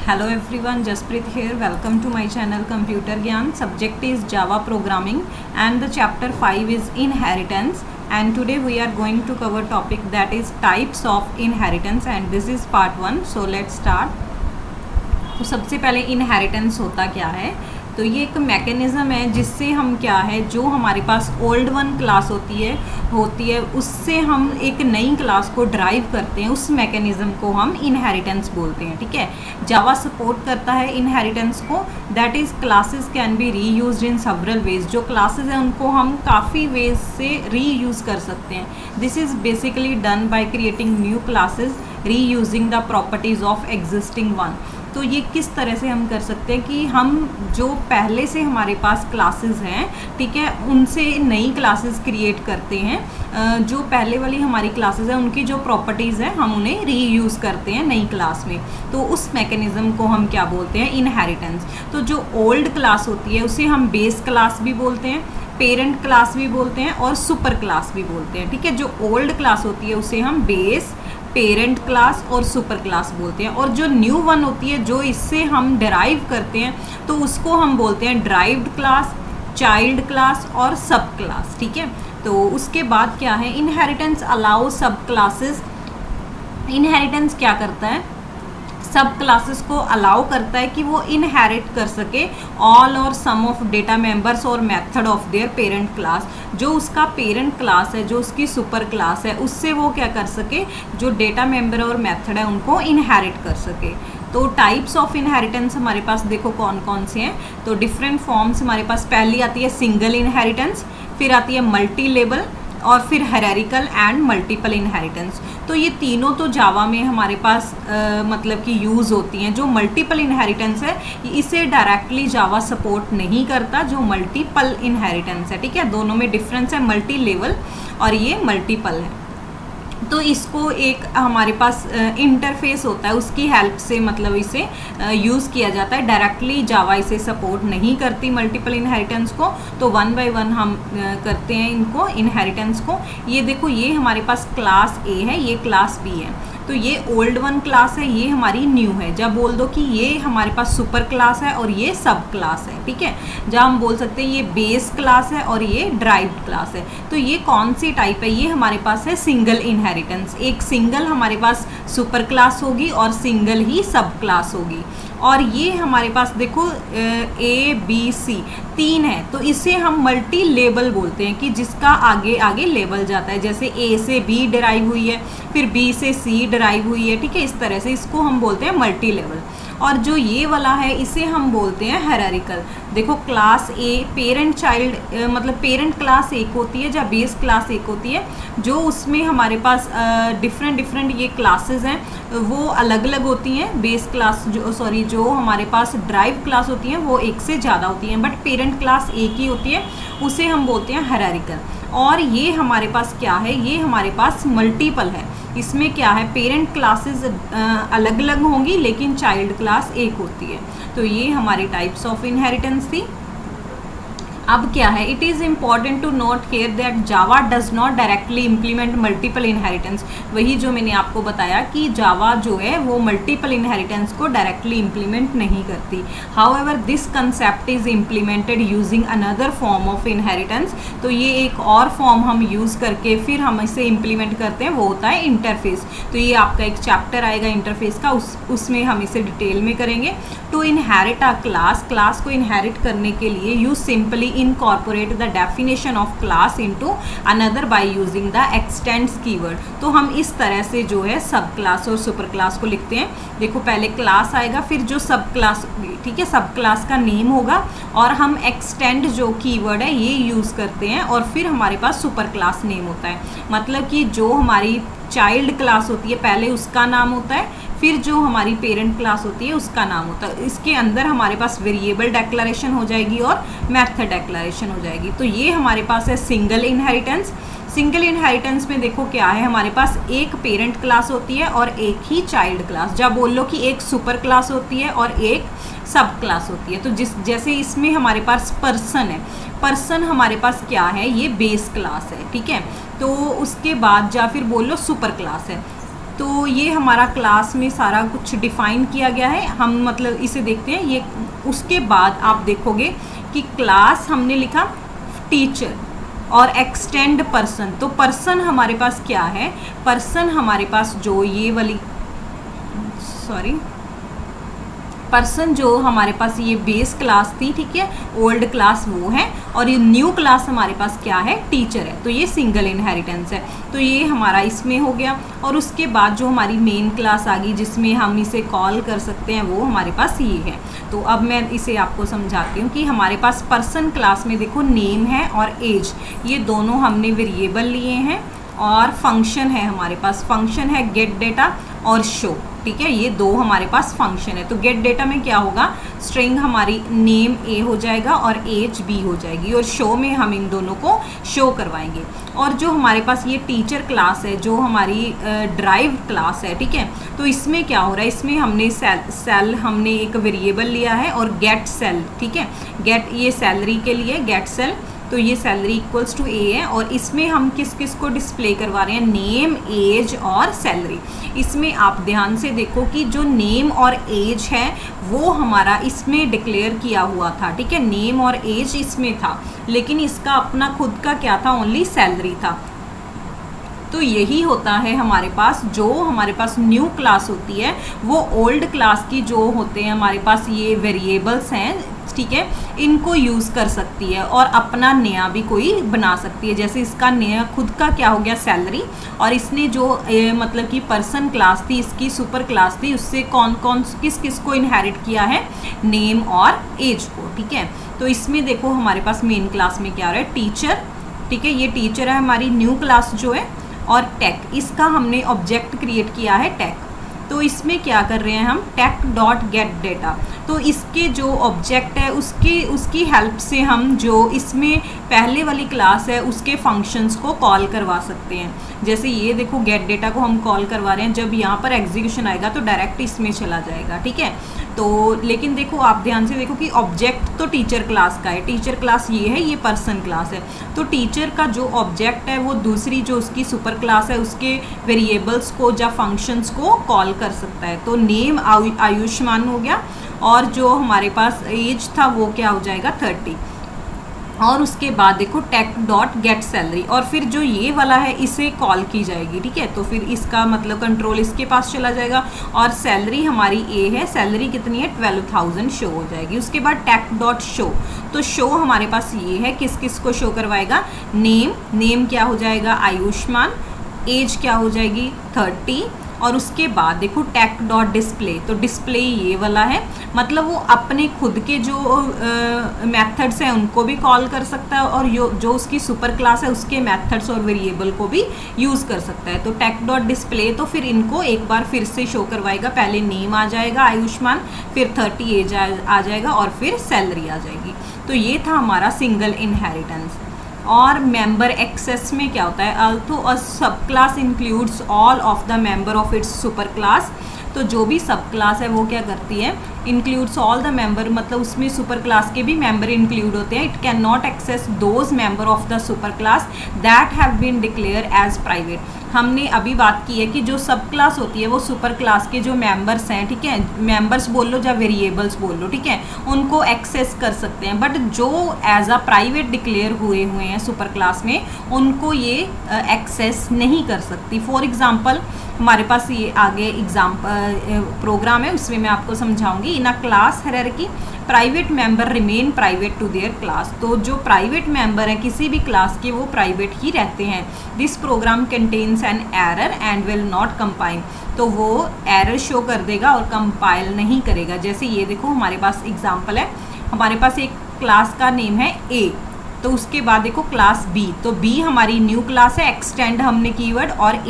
Hello everyone, Jaspreet here. Welcome to my channel Computer Gyan. Subject is Java programming and the chapter 5 is inheritance, and today we are going to cover topic that is types of inheritance and this is part 1. So let's start. तो सबसे पहले inheritance होता क्या है, तो ये एक mechanism है जिससे हम क्या है, जो हमारे पास ओल्ड वन क्लास होती है उससे हम एक नई क्लास को ड्राइव करते हैं, उस मैकेनिज़्म को हम इनहेरिटेंस बोलते हैं। ठीक है, जावा सपोर्ट करता है इनहेरिटेंस को। That is classes can be री यूज्ड इन सेवरल वेज। जो क्लासेस हैं उनको हम काफ़ी वेज से री यूज़ कर सकते हैं। This is basically done by creating new classes reusing the properties of existing one. तो ये किस तरह से हम कर सकते हैं कि हम जो पहले से हमारे पास क्लासेस हैं, ठीक है, उनसे नई क्लासेस क्रिएट करते हैं। जो पहले वाली हमारी क्लासेस हैं उनकी जो प्रॉपर्टीज़ हैं हम उन्हें रीयूज़ करते हैं नई क्लास में। तो उस मैकेनिज़्म को हम क्या बोलते हैं, इनहेरिटेंस। तो जो ओल्ड क्लास होती है उसे हम बेस क्लास भी बोलते हैं, पेरेंट क्लास भी बोलते हैं और सुपर क्लास भी बोलते हैं। ठीक है, जो ओल्ड क्लास होती है उसे हम बेस, पेरेंट क्लास और सुपर क्लास बोलते हैं, और जो न्यू वन होती है जो इससे हम डिराइव करते हैं तो उसको हम बोलते हैं ड्राइव्ड क्लास, चाइल्ड क्लास और सब क्लास। ठीक है, तो उसके बाद क्या है, इनहेरिटेंस अलाउ सब क्लासेस। इनहेरिटेंस क्या करता है, सब क्लासेस को अलाउ करता है कि वो इनहेरिट कर सके ऑल और सम ऑफ डेटा मेंबर्स और method of their parent class. जो उसका पेरेंट क्लास है, जो उसकी सुपर क्लास है, उससे वो क्या कर सके, जो डेटा मेंबर और मेथड है उनको इनहेरिट कर सके। तो टाइप्स ऑफ इनहेरिटेंस हमारे पास देखो कौन कौन से हैं। तो डिफरेंट फॉर्म्स हमारे पास, पहली आती है सिंगल इनहेरिटेंस, फिर आती है मल्टी लेवल और फिर हायरार्किकल एंड मल्टीपल इनहेरिटेंस। तो ये तीनों तो जावा में हमारे पास मतलब कि यूज़ होती हैं। जो मल्टीपल इनहेरिटेंस है इसे डायरेक्टली जावा सपोर्ट नहीं करता, जो मल्टीपल इनहेरिटेंस है। ठीक है, दोनों में डिफरेंस है, मल्टी लेवल और ये मल्टीपल है। तो इसको एक हमारे पास इंटरफेस होता है, उसकी हेल्प से मतलब इसे यूज़ किया जाता है। डायरेक्टली जावा इसे सपोर्ट नहीं करती मल्टीपल इनहेरिटेंस को, तो वन बाय वन हम करते हैं इनको इनहेरिटेंस को। ये देखो, ये हमारे पास क्लास ए है, ये क्लास बी है। तो ये ओल्ड वन क्लास है, ये हमारी न्यू है। जब बोल दो कि ये हमारे पास सुपर क्लास है और ये सब क्लास है। ठीक है, जब हम बोल सकते हैं ये बेस क्लास है और ये ड्राइव्ड क्लास है। तो ये कौन सी टाइप है, ये हमारे पास है सिंगल इनहेरिटेंस। एक सिंगल हमारे पास सुपर क्लास होगी और सिंगल ही सब क्लास होगी। और ये हमारे पास देखो ए बी सी तीन है, तो इसे हम मल्टी लेवल बोलते हैं कि जिसका आगे आगे लेवल जाता है। जैसे ए से बी डिराइव हुई है, फिर बी से सी डिराइव हुई है। ठीक है, इस तरह से इसको हम बोलते हैं मल्टी लेवल। और जो ये वाला है इसे हम बोलते हैं हायरार्किकल। देखो, क्लास ए पेरेंट चाइल्ड मतलब पेरेंट क्लास एक होती है या बेस क्लास एक होती है, जो उसमें हमारे पास डिफरेंट ये क्लासेस हैं वो अलग अलग होती हैं। बेस क्लास जो हमारे पास ड्राइव क्लास होती हैं वो एक से ज़्यादा होती हैं, बट पेरेंट क्लास एक ही होती है, उसे हम बोलते हैं हायरार्किकल। और ये हमारे पास क्या है, ये हमारे पास मल्टीपल है। इसमें क्या है, पेरेंट क्लासेस अलग अलग होंगी लेकिन चाइल्ड क्लास एक होती है। तो ये हमारी टाइप्स ऑफ इनहेरिटेंस थी। अब क्या है, it is important to note here that Java does not directly implement multiple inheritance. वही जो मैंने आपको बताया कि जावा जो है वो मल्टीपल इनहेरिटेंस को डायरेक्टली इम्प्लीमेंट नहीं करती। However this concept is implemented using another form of inheritance. तो ये एक और फॉर्म हम यूज़ करके फिर हम इसे इम्प्लीमेंट करते हैं, वो होता है इंटरफेस। तो ये आपका एक चैप्टर आएगा इंटरफेस का, उसमें हम इसे डिटेल में करेंगे। टू इनहेरिट अ क्लास को इनहेरिट करने के लिए you simply incorporate the definition of class into another by using the extends keyword। तो हम इस तरह से जो है सब क्लास और सुपर क्लास को लिखते हैं। देखो, पहले क्लास आएगा, फिर जो सब क्लास होगी, ठीक है, सब क्लास का नेम होगा और हम एक्सटेंड जो कीवर्ड है ये यूज़ करते हैं और फिर हमारे पास सुपर क्लास नेम होता है। मतलब कि जो हमारी चाइल्ड क्लास होती है पहले उसका नाम होता है, फिर जो हमारी पेरेंट क्लास होती है उसका नाम होता है। इसके अंदर हमारे पास वेरिएबल डेक्लेरेशन हो जाएगी और मेथड डेक्लेरेशन हो जाएगी। तो ये हमारे पास है सिंगल इनहेरिटेंस। सिंगल इनहेरिटेंस में देखो क्या है, हमारे पास एक पेरेंट क्लास होती है और एक ही चाइल्ड क्लास। जब बोल लो कि एक सुपर क्लास होती है और एक सब क्लास होती है। तो जैसे इसमें हमारे पास पर्सन है, पर्सन हमारे पास क्या है, ये बेस क्लास है। ठीक है, तो उसके बाद या फिर बोल लो सुपर क्लास है। तो ये हमारा क्लास में सारा कुछ डिफाइन किया गया है। हम मतलब इसे देखते हैं। ये उसके बाद आप देखोगे कि क्लास हमने लिखा टीचर और एक्सटेंड पर्सन। तो पर्सन हमारे पास क्या है, पर्सन हमारे पास जो ये वाली पर्सन जो हमारे पास ये बेस क्लास थी, ठीक है, ओल्ड क्लास वो है, और ये न्यू क्लास हमारे पास क्या है, टीचर है। तो ये सिंगल इनहेरिटेंस है। तो ये हमारा इसमें हो गया। और उसके बाद जो हमारी मेन क्लास आ गई जिसमें हम इसे कॉल कर सकते हैं, वो हमारे पास ये है। तो अब मैं इसे आपको समझाती हूँ कि हमारे पास पर्सन क्लास में देखो नेम है और एज, ये दोनों हमने वेरिएबल लिए हैं, और फंक्शन है हमारे पास, फंक्शन है गेट डेटा और शो, ठीक है, ये दो हमारे पास फंक्शन है। तो गेट डेटा में क्या होगा, स्ट्रिंग हमारी नेम ए हो जाएगा और एज बी हो जाएगी, और शो में हम इन दोनों को शो करवाएंगे। और जो हमारे पास ये टीचर क्लास है, जो हमारी ड्राइव क्लास है, ठीक है, तो इसमें क्या हो रहा है, इसमें हमने सेल हमने एक वेरिएबल लिया है और गेट सेल, ठीक है, गेट ये सैलरी के लिए गेट सेल, तो ये सैलरी इक्वल्स टू ए है। और इसमें हम किस किस को डिस्प्ले करवा रहे हैं, नेम, एज और सैलरी। इसमें आप ध्यान से देखो कि जो नेम और एज है वो हमारा इसमें डिक्लेयर किया हुआ था, ठीक है, नेम और एज इसमें था, लेकिन इसका अपना खुद का क्या था, ओनली सैलरी था। तो यही होता है हमारे पास, जो हमारे पास न्यू क्लास होती है वो ओल्ड क्लास की जो होते हैं हमारे पास ये वेरिएबल्स हैं, ठीक है, इनको यूज़ कर सकती है और अपना नया भी कोई बना सकती है। जैसे इसका नया खुद का क्या हो गया, सैलरी, और इसने जो मतलब कि पर्सन क्लास थी, इसकी सुपर क्लास थी, उससे कौन कौन किस किस को इनहेरिट किया है, नेम और एज को, ठीक है। तो इसमें देखो हमारे पास मेन क्लास में क्या हो रहा है, टीचर, ठीक है, ये टीचर है हमारी न्यू क्लास जो है, और टेक, इसका हमने ऑब्जेक्ट क्रिएट किया है टेक। तो इसमें क्या कर रहे हैं हम, टेक डॉट गेट डेटा। तो इसके जो ऑब्जेक्ट है उसकी हेल्प से हम जो इसमें पहले वाली क्लास है उसके फंक्शंस को कॉल करवा सकते हैं। जैसे ये देखो गेट डेटा को हम कॉल करवा रहे हैं, जब यहाँ पर एग्जीक्यूशन आएगा तो डायरेक्ट इसमें चला जाएगा, ठीक है। तो लेकिन देखो आप ध्यान से देखो कि ऑब्जेक्ट तो टीचर क्लास का है, टीचर क्लास ये है, ये पर्सन क्लास है। तो टीचर का जो ऑब्जेक्ट है वो दूसरी जो उसकी सुपर क्लास है उसके वेरिएबल्स को या फंक्शंस को कॉल कर सकता है। तो नेम आयुष्मान हो गया, और जो हमारे पास एज था वो क्या हो जाएगा, 30। और उसके बाद देखो टेक डॉट गेट सैलरी, और फिर जो ये वाला है इसे कॉल की जाएगी, ठीक है। तो फिर इसका मतलब कंट्रोल इसके पास चला जाएगा, और सैलरी हमारी ए है, सैलरी कितनी है, 12,000 शो हो जाएगी। उसके बाद टेक डॉट शो, तो शो हमारे पास ये है, किस किस को शो करवाएगा, नेम क्या हो जाएगा, आयुष्मान, एज क्या हो जाएगी, 30, और उसके बाद देखो टेक डॉट डिस्प्ले, तो डिस्प्ले ये वाला है, मतलब वो अपने खुद के जो मेथड्स हैं उनको भी कॉल कर सकता है, और जो उसकी सुपर क्लास है उसके मेथड्स और वेरिएबल को भी यूज़ कर सकता है। तो टेक डॉट डिस्प्ले, तो फिर इनको एक बार फिर से शो करवाएगा, पहले नेम आ जाएगा आयुष्मान, फिर 30 एज आ जाएगा, और फिर सैलरी आ जाएगी। तो ये था हमारा सिंगल इनहेरिटेंस। और मेंबर एक्सेस में क्या होता है, अल्थो अ सब class includes all of the member of its super class. तो जो भी सब क्लास है वो क्या करती है, इंक्लूड्स ऑल द मेंबर, मतलब उसमें सुपर क्लास के भी मेंबर इंक्लूड होते हैं। It can not access those member of the super class that have been declared as private. हमने अभी बात की है कि जो सब क्लास होती है वो सुपर क्लास के जो मेंबर्स हैं, ठीक है, मेंबर्स बोल लो या वेरिएबल्स बोल लो, ठीक है, उनको एक्सेस कर सकते हैं, बट जो एज अ प्राइवेट डिक्लेयर हुए हैं सुपर क्लास में उनको ये एक्सेस नहीं कर सकती। फॉर एग्जाम्पल हमारे पास ये आगे एग्जाम्पल प्रोग्राम है, उसमें मैं आपको समझाऊंगी। In a class hierarchy private member remain private to their class. तो जो प्राइवेट मेंबर है किसी भी क्लास के वो प्राइवेट ही रहते हैं। This program contains an error and will not compile, तो वो एरर शो कर देगा और कंपाइल नहीं करेगा। जैसे ये देखो हमारे पास एग्जाम्पल है, हमारे पास एक क्लास का नेम है ए, तो उसके बाद देखो क्लास बी, तो बी हमारी न्यू क्लास है, एक्सटेंड हमने कीवर्ड, और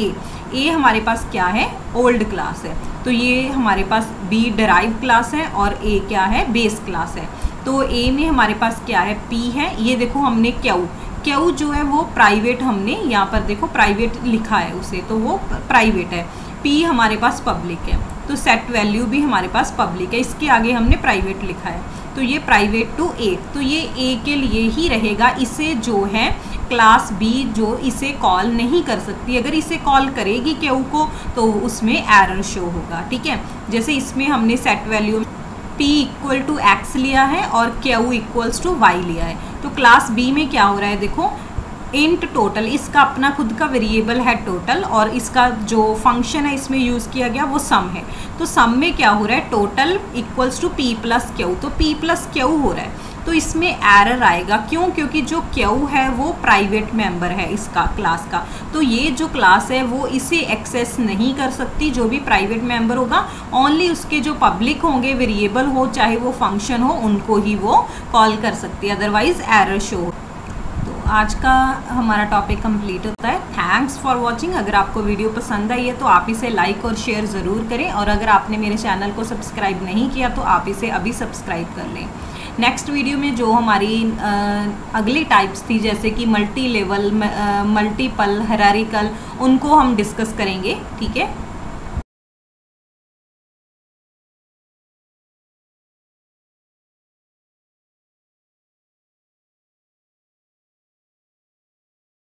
ए हमारे पास क्या है, ओल्ड क्लास है। तो ये हमारे पास बी डिराइव क्लास है और ए क्या है, बेस क्लास है। तो ए में हमारे पास क्या है, पी है, ये देखो हमने क्यू जो है वो प्राइवेट, हमने यहाँ पर देखो प्राइवेट लिखा है उसे, तो वो प्राइवेट है। पी हमारे पास पब्लिक है, तो सेट वैल्यू भी हमारे पास पब्लिक है, इसके आगे हमने प्राइवेट लिखा है। तो ये प्राइवेट टू ए, तो ये ए के लिए ही रहेगा। इसे जो है क्लास बी जो इसे कॉल नहीं कर सकती, अगर इसे कॉल करेगी क्यू को तो उसमें एरर शो होगा। ठीक है, जैसे इसमें हमने set value p equal to x लिया है और q इक्वल्स टू y लिया है। तो क्लास b में क्या हो रहा है, देखो इंट टोटल, इसका अपना खुद का वेरिएबल है टोटल और इसका जो फंक्शन है इसमें यूज़ किया गया वो सम है। तो सम में क्या हो रहा है, total equals to p plus q, तो p प्लस क्यू हो रहा है। तो इसमें एरर आएगा, क्यों? क्योंकि जो क्यू है वो प्राइवेट मेंबर है इसका क्लास का, तो ये जो क्लास है वो इसे एक्सेस नहीं कर सकती। जो भी प्राइवेट मेंबर होगा ओनली उसके जो पब्लिक होंगे, वेरिएबल हो चाहे वो फंक्शन हो, उनको ही वो कॉल कर सकती है, अदरवाइज एरर शो। आज का हमारा टॉपिक कंप्लीट होता है। Thanks for watching. अगर आपको वीडियो पसंद आई है तो आप इसे लाइक और शेयर ज़रूर करें, और अगर आपने मेरे चैनल को सब्सक्राइब नहीं किया तो आप इसे अभी सब्सक्राइब कर लें। नेक्स्ट वीडियो में जो हमारी अगली टाइप्स थी जैसे कि मल्टी लेवल, मल्टीपल, हायरार्किकल, उनको हम डिस्कस करेंगे। ठीक है।